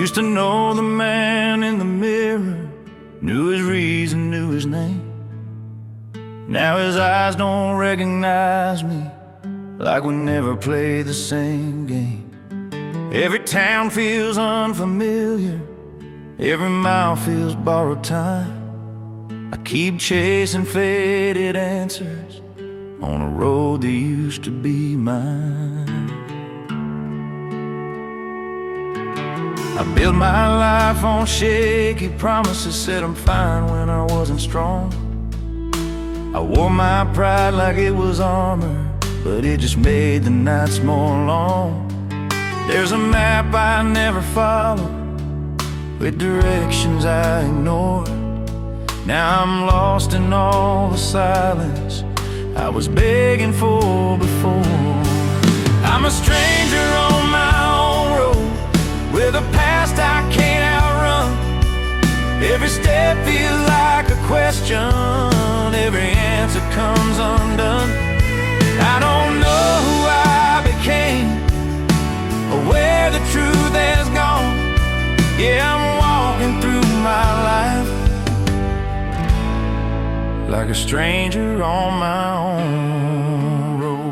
Used to know the man in the mirror, knew his reason, knew his name. Now his eyes don't recognize me, like we never played the same game. Every town feels unfamiliar, every mile feels borrowed time. I keep chasing faded answers on a road that used to be mine. I built my life on shaky promises, said I'm fine when I wasn't strong. I wore my pride like it was armor, but it just made the nights more long. There's a map I never followed, with directions I ignored. Now I'm lost in all the silence I was begging for before. I'm a stranger on my own road, with a past I can't outrun. Every step feels like a question, every answer comes undone. I don't know who I became, or where the truth has gone. Yeah, I'm walking through my life like a stranger on my own road.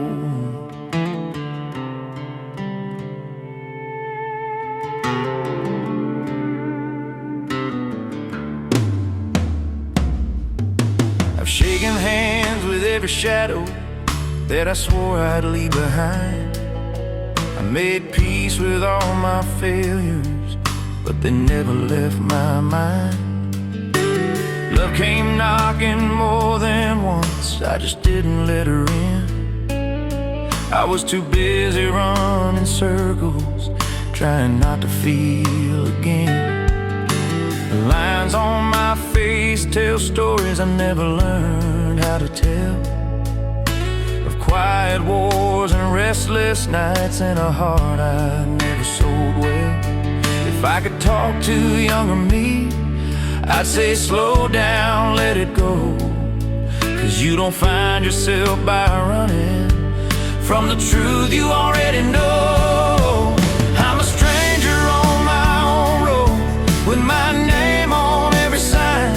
I've shaken hands with every shadow that I swore I'd leave behind. I made peace with all my failures, but they never left my mind. Love came knocking more than once, I just didn't let her in. I was too busy running circles, trying not to feel again. The lines on my face tell stories I never learned how to tell, of quiet wars and restless nights and a heart I never sold well. If I could talk to younger me, I'd say slow down, let it go, 'cause you don't find yourself by running from the truth you already know. I'm a stranger on my own road, with my name on every sign,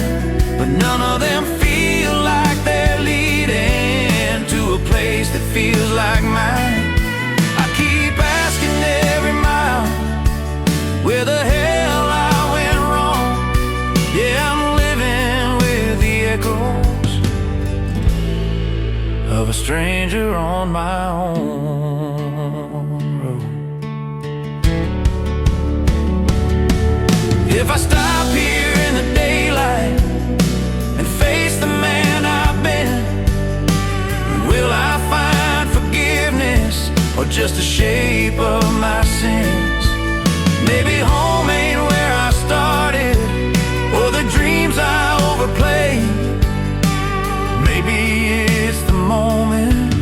but none of them feel like they're leading to a place that feels like mine. I keep asking every mile where the hell I went wrong. Yeah, I'm living with the echoes of a stranger on my own road. If I stop here in the daylight and face the man I've been, will I find forgiveness or just the shape of my sins? Maybe home ain't where I started, or the dreams I overplayed. Maybe it's the moment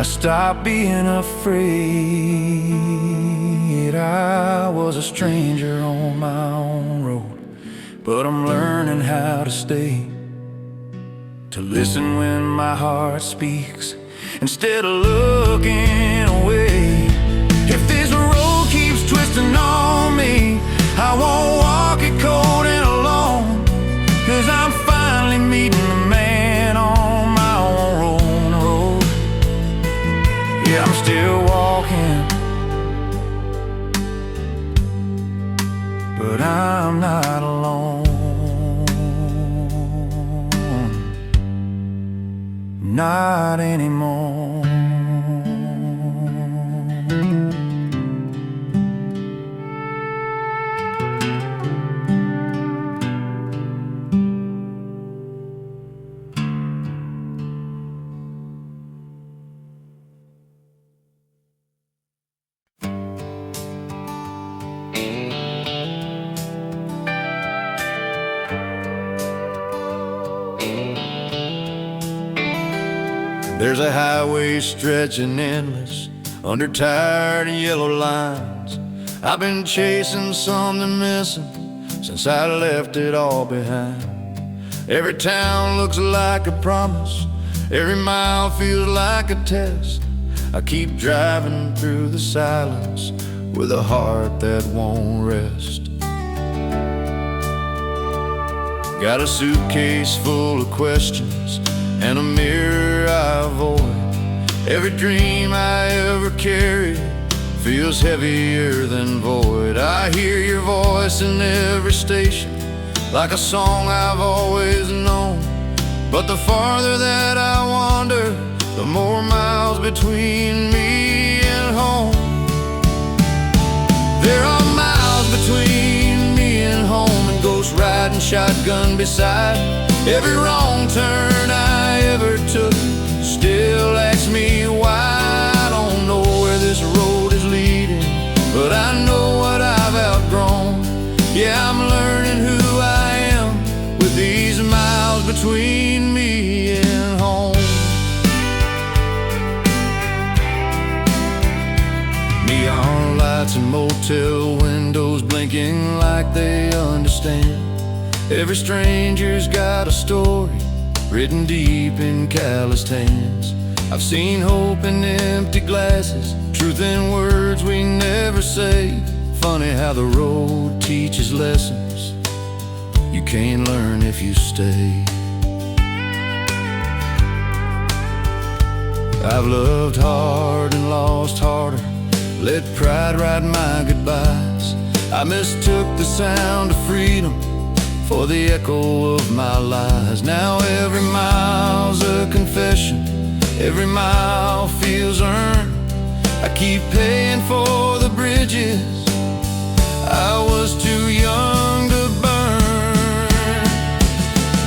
I stopped being afraid. I was a stranger on my own road, but I'm learning how to stay, to listen when my heart speaks instead of looking away. If this road keeps twisting on me, I won't walk it cold and alone, 'cause I'm finally meeting the man on my own road. Yeah, I'm still walking, but I'm not alone. Not anymore. There's a highway stretching endless under tired yellow lines. I've been chasing something missing since I left it all behind. Every town looks like a promise, every mile feels like a test. I keep driving through the silence, with a heart that won't rest. Got a suitcase full of questions and a mirror I avoid. Every dream I ever carried feels heavier than void. I hear your voice in every station, like a song I've always known. But the farther that I wander, the more miles between me and home. There are miles between me and home, and ghost riding shotgun beside. Every wrong turn I ever took still asks me why. I don't know where this road is leading, but I know what I've outgrown. Yeah, I'm learning who I am with these miles between me and home. Neon lights and motel windows blinking like they understand. Every stranger's got a story written deep in calloused hands. I've seen hope in empty glasses, truth in words we never say. Funny how the road teaches lessons you can't learn if you stay. I've loved hard and lost harder, let pride write my goodbyes. I mistook the sound of freedom for the echo of my lies. Now every mile's a confession, every mile feels earned. I keep paying for the bridges I was too young to burn.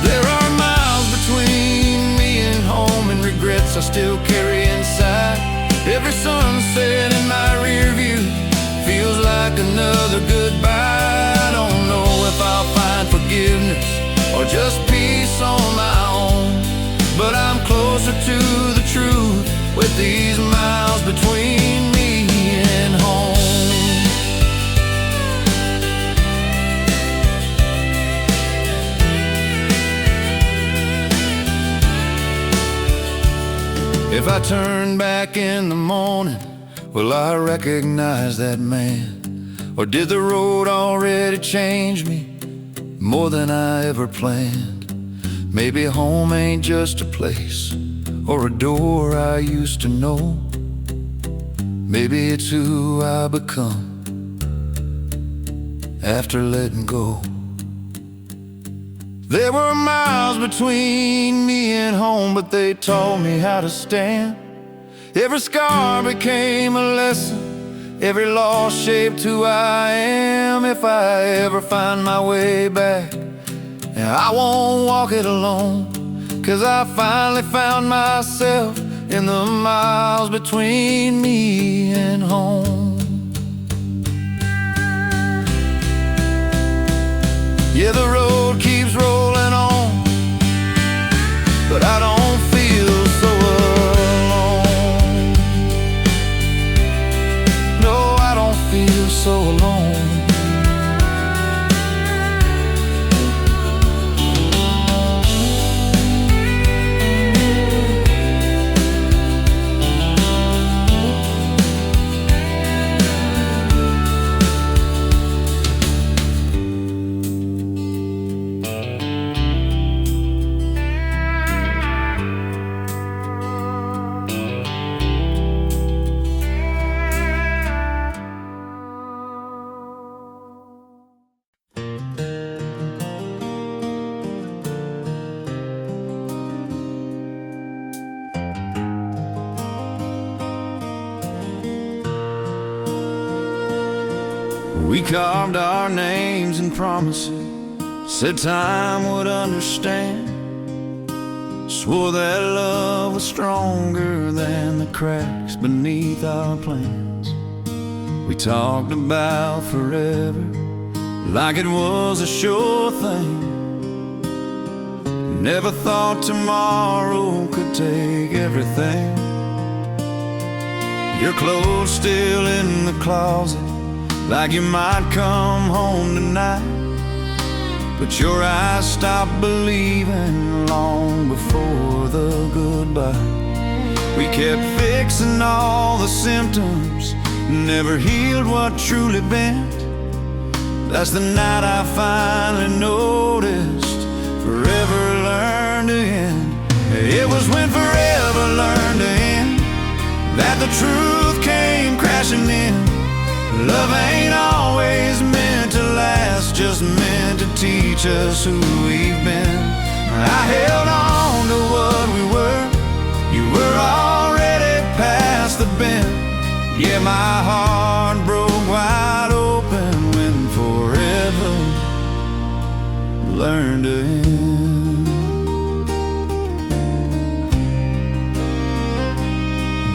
There are miles between me and home, and regrets I still carry inside. Every sunset in my rear view feels like another goodbye. I don't know if I'll find forgiveness or just peace on my own, but I'm closer to the truth with these miles between me and home. If I turn back in the morning, will I recognize that man? Or did the road already change me more than I ever planned? Maybe home ain't just a place or a door I used to know. Maybe it's who I become after letting go. There were miles between me and home, but they taught me how to stand. Every scar became a lesson, every loss shaped who I am. If I ever find my way back, I won't walk it alone, 'cause I finally found myself in the miles between me and home. Yeah, the road keeps rolling on, but I don't feel so alone. No, I don't feel so alone. We carved our names and promises, said time would understand. Swore that love was stronger than the cracks beneath our plans. We talked about forever like it was a sure thing. Never thought tomorrow could take everything. Your clothes still in the closet, like you might come home tonight. But your eyes stopped believing long before the goodbye. We kept fixing all the symptoms never healed what truly bent. That's the night I finally noticed forever learned to end. It was when forever learned to end that the truth came crashing in. Love ain't always meant to last, just meant to teach us who we've been. I held on to what we were. You were already past the bend. Yeah, my heart broke wide open when forever learned to end.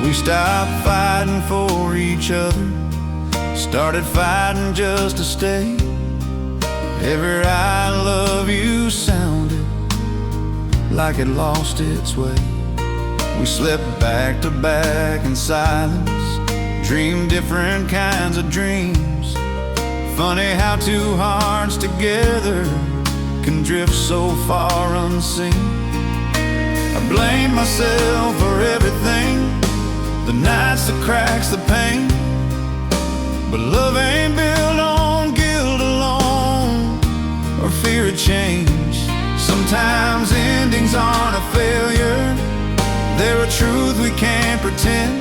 We stopped fighting for each other, started fighting just to stay. Every I love you sounded like it lost its way. We slept back to back in silence, dreamed different kinds of dreams. Funny how two hearts together can drift so far unseen. I blame myself for everything, the nights, the cracks, the pain. But love ain't built on guilt alone or fear of change. Sometimes endings aren't a failure, they're a truth we can't pretend.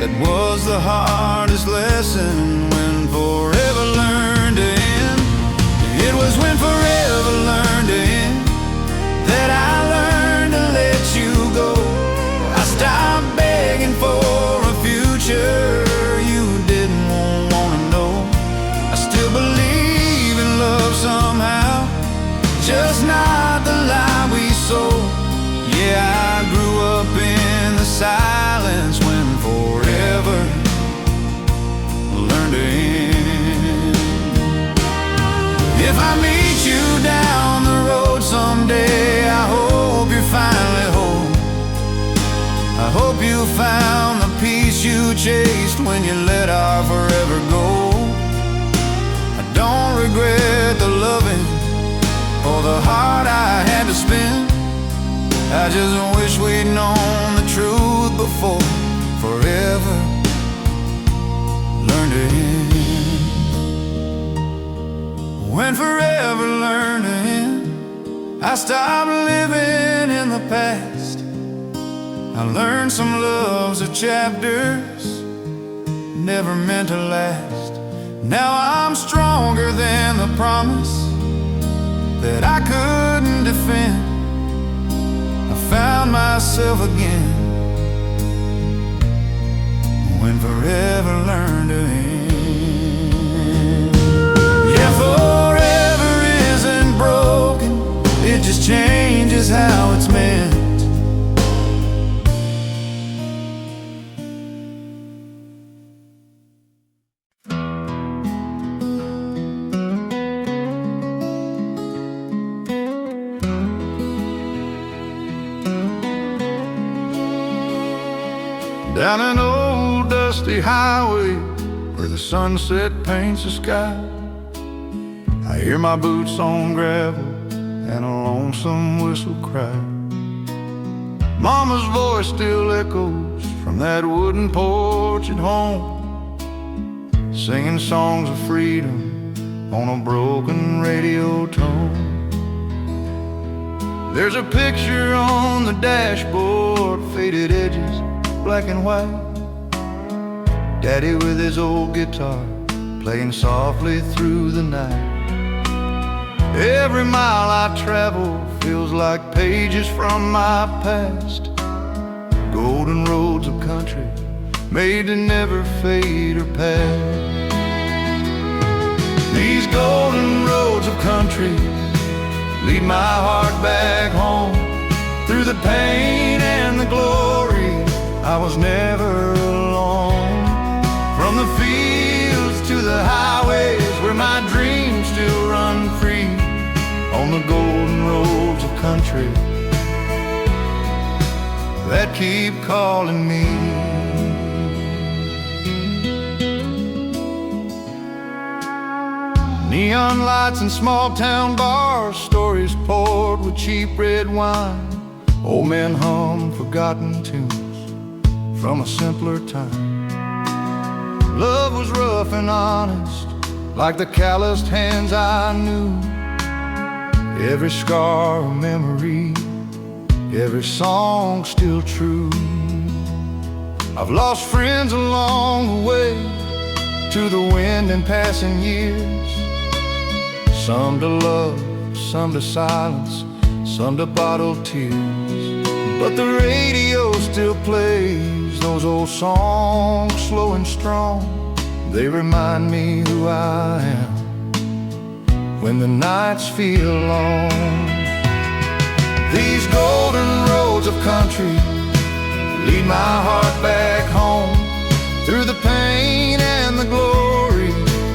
That was the hardest lesson, when forever learned to end. It was when forever learned to end that I learned to let you go. I stopped begging for a future you didn't wanna know. I still believe in love somehow, just not the lie we sold. Yeah, I grew up in the silence when forever learned to end. If I meet you down the road someday, I hope you're finally home. I hope you found the peace you chased when you let our forever go. I don't regret the loving or the heart I had to spend. I just wish we'd known the truth before forever learned to end. When forever learned to end, I stopped living in the past. I learned some loves are chapters never meant to last. Now I'm stronger than the promise that I couldn't defend. I found myself again when forever learned to end. Yeah, forever isn't broken, it just changes how it's meant. Down an old dusty highway where the sunset paints the sky, I hear my boots on gravel and a lonesome whistle cry. Mama's voice still echoes from that wooden porch at home, singing songs of freedom on a broken radio tone. There's a picture on the dashboard, faded edges, black and white. Daddy with his old guitar, playing softly through the night. Every mile I travel feels like pages from my past. Golden roads of country, made to never fade or pass. These golden roads of country lead my heart back home, through the pain and the glory. I was never alone. From the fields to the highways where my dreams still run free, on the golden roads of country that keep calling me. Neon lights and small town bars, stories poured with cheap red wine. Old men hum forgotten tunes from a simpler time. Love was rough and honest, like the calloused hands I knew. Every scar a memory, every song still true. I've lost friends along the way, to the wind and passing years. Some to love, some to silence, some to bottled tears. But the radio still plays those old songs, slow and strong. They remind me who I am when the nights feel long. These golden roads of country lead my heart back home. Through the pain and the glory,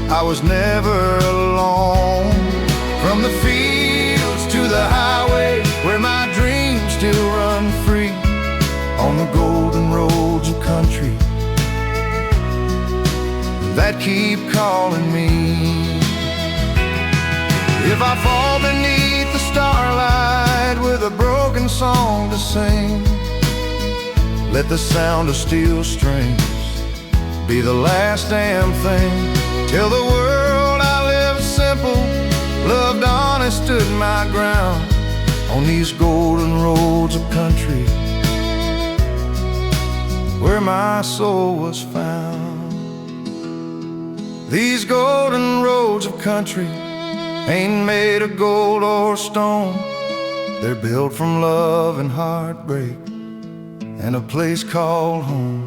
I was never alone. From the fields to the highway, where my dreams still run free. On the golden roads of country that keep calling me. If I fall beneath the starlight with a broken song to sing, let the sound of steel strings be the last damn thing. Tell the world I lived simple, loved honest, stood my ground on these golden roads of country where my soul was found. These golden roads of country ain't made of gold or stone. They're built from love and heartbreak and a place called home.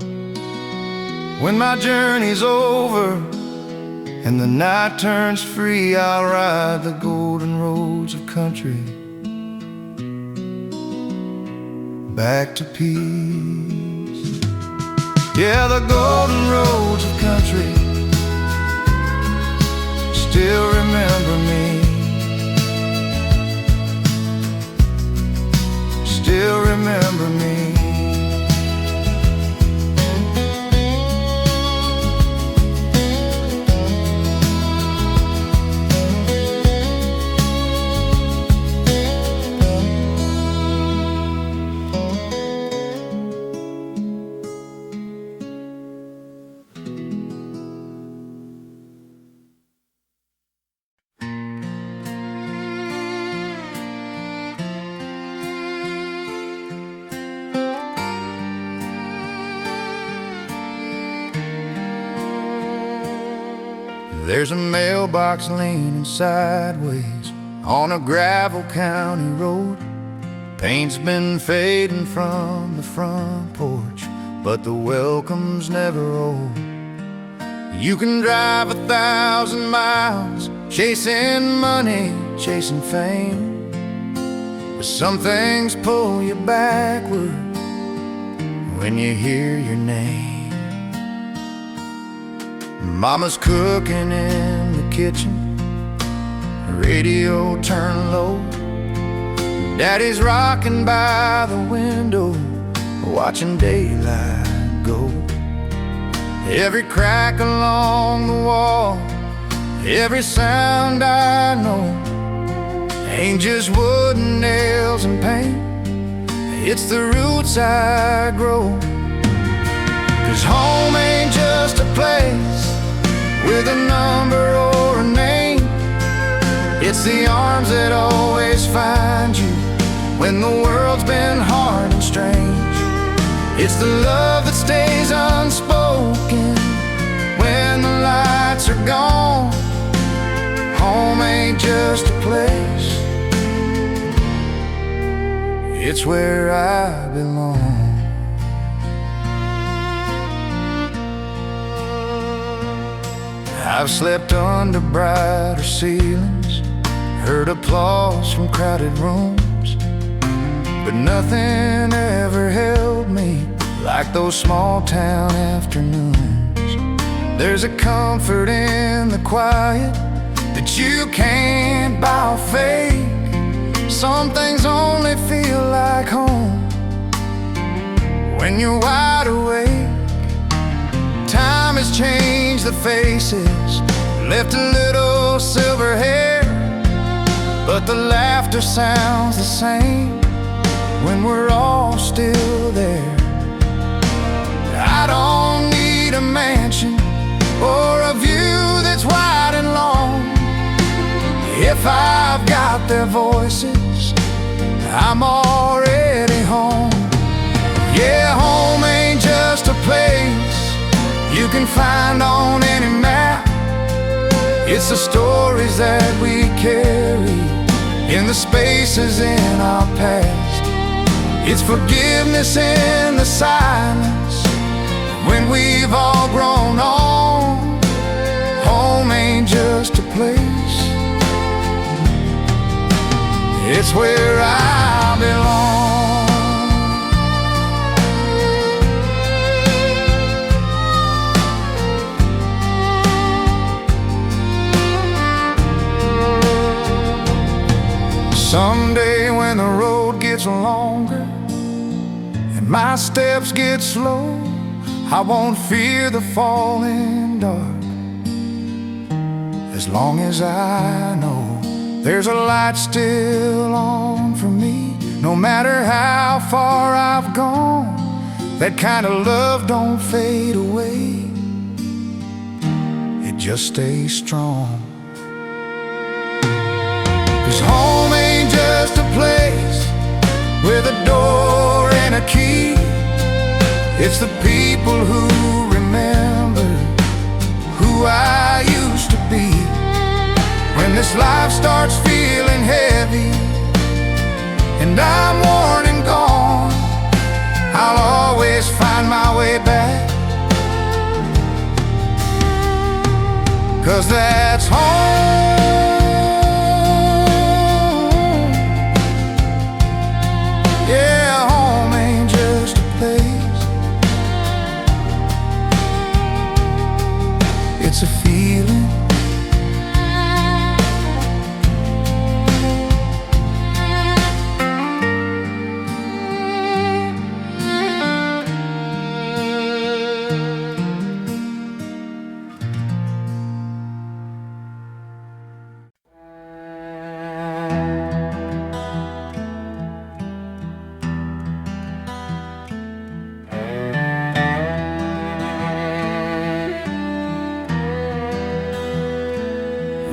When my journey's over and the night turns free, I'll ride the golden roads of country back to peace. Yeah, the golden roads of country still remember me, still remember me. There's a mailbox leaning sideways on a gravel county road. Paint's been fading from the front porch, but the welcome's never old. You can drive 1,000 miles chasing money, chasing fame, but some things pull you backward when you hear your name. Mama's cooking in the kitchen, radio turned low. Daddy's rocking by the window, watching daylight go. Every crack along the wall, every sound I know, ain't just wood and nails and paint, it's the roots I grow. 'Cause home ain't just a place with a number or a name, it's the arms that always find you when the world's been hard and strange. It's the love that stays unspoken when the lights are gone. Home ain't just a place, it's where I belong. I've slept under brighter ceilings, heard applause from crowded rooms, but nothing ever held me like those small town afternoons. There's a comfort in the quiet that you can't buy or fake. Some things only feel like home when you're wide awake. Time has changed the faces, left a little silver hair, but the laughter sounds the same when we're all still there. I don't need a mansion or a view that's wide and long. If I've got their voices, I'm already home. Yeah, home ain't just a place you can find on any map. It's the stories that we carry in the spaces in our past. It's forgiveness in the silence when we've all grown on. Home ain't just a place, it's where I belong. Someday when the road gets longer and my steps get slow, I won't fear the falling dark, as long as I know there's a light still on for me. No matter how far I've gone, that kind of love don't fade away, it just stays strong. 'Cause home ain't just a place with a door and a key. It's the people who remember who I used to be. When this life starts feeling heavy and I'm worn and gone, I'll always find my way back, 'cause that's home. Yeah, home ain't just a place, it's a feeling.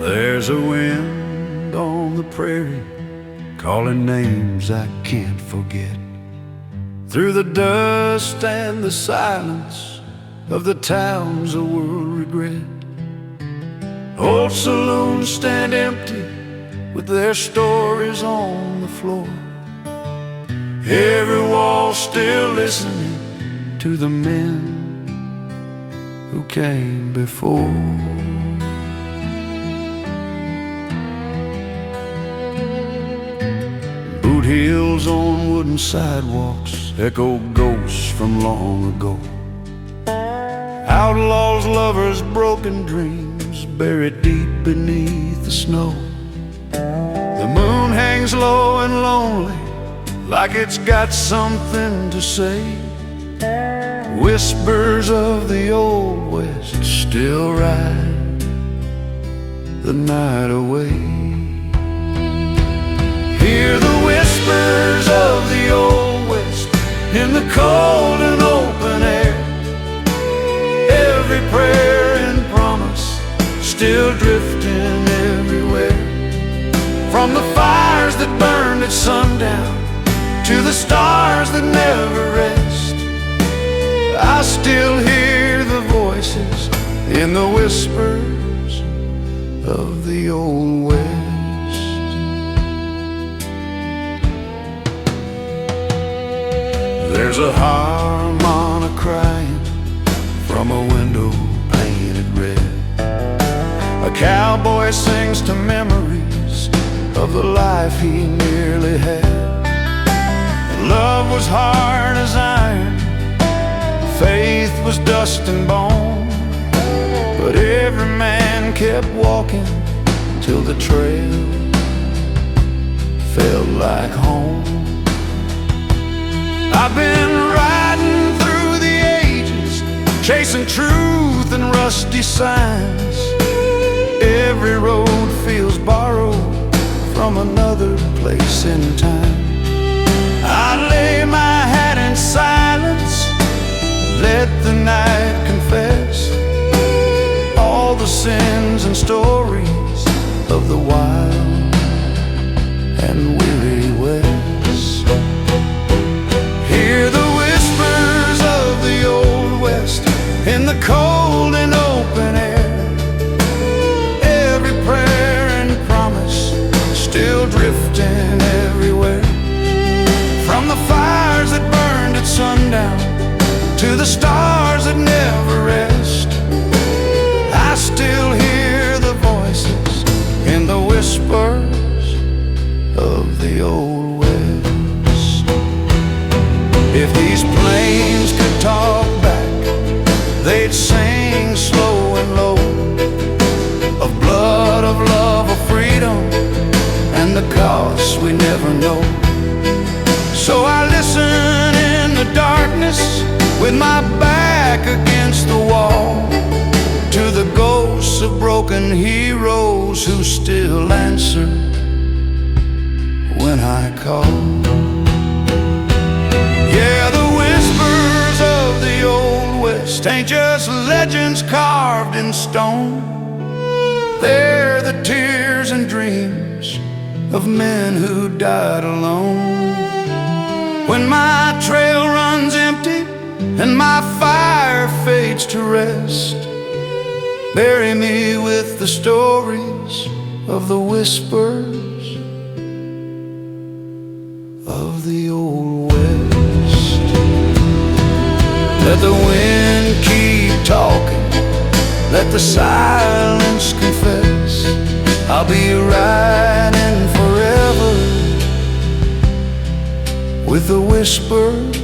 There's a wind on the prairie calling names I can't forget, through the dust and the silence of the towns the world regret. Old saloons stand empty with their stories on the floor, every wall still listening to the men who came before. Hills on wooden sidewalks echo ghosts from long ago. Outlaws, lovers, broken dreams buried deep beneath the snow. The moon hangs low and lonely, like it's got something to say. Whispers of the old West still ride the night away. Hear the whispers of the old West in the cold and open air. Every prayer and promise still drifting everywhere. From the fires that burned at sundown to the stars that never rest, I still hear the voices in the whispers of the old West. There's a harmonica crying from a window painted red. A cowboy sings to memories of the life he nearly had. Love was hard as iron, faith was dust and bone, but every man kept walking till the trail felt like home. I've been riding through the ages, chasing truth and rusty signs. Every road feels borrowed from another place in time. I lay my hat in silence, let the night confess. of the wild and weary West. Hear the whispers of the old West in the cold and open air. Every prayer and promise still drifting everywhere. From the fires that burned at sundown to the stars that never rest, I still hear the voices in the whispers of the old West. If these plains could talk back, they'd sing slow and low of blood, of love, of freedom, and the costs we never know. So I listen in the darkness with my back against the wall to the ghosts of broken heroes who still answer when I call. Yeah, the whispers of the old West ain't just legends carved in stone. They're the tears and dreams of men who died alone. When my trail runs empty and my fire fades to rest, bury me with the stories of the whispers of the old West. Let the wind keep talking, let the silence confess, I'll be riding forever with the whispers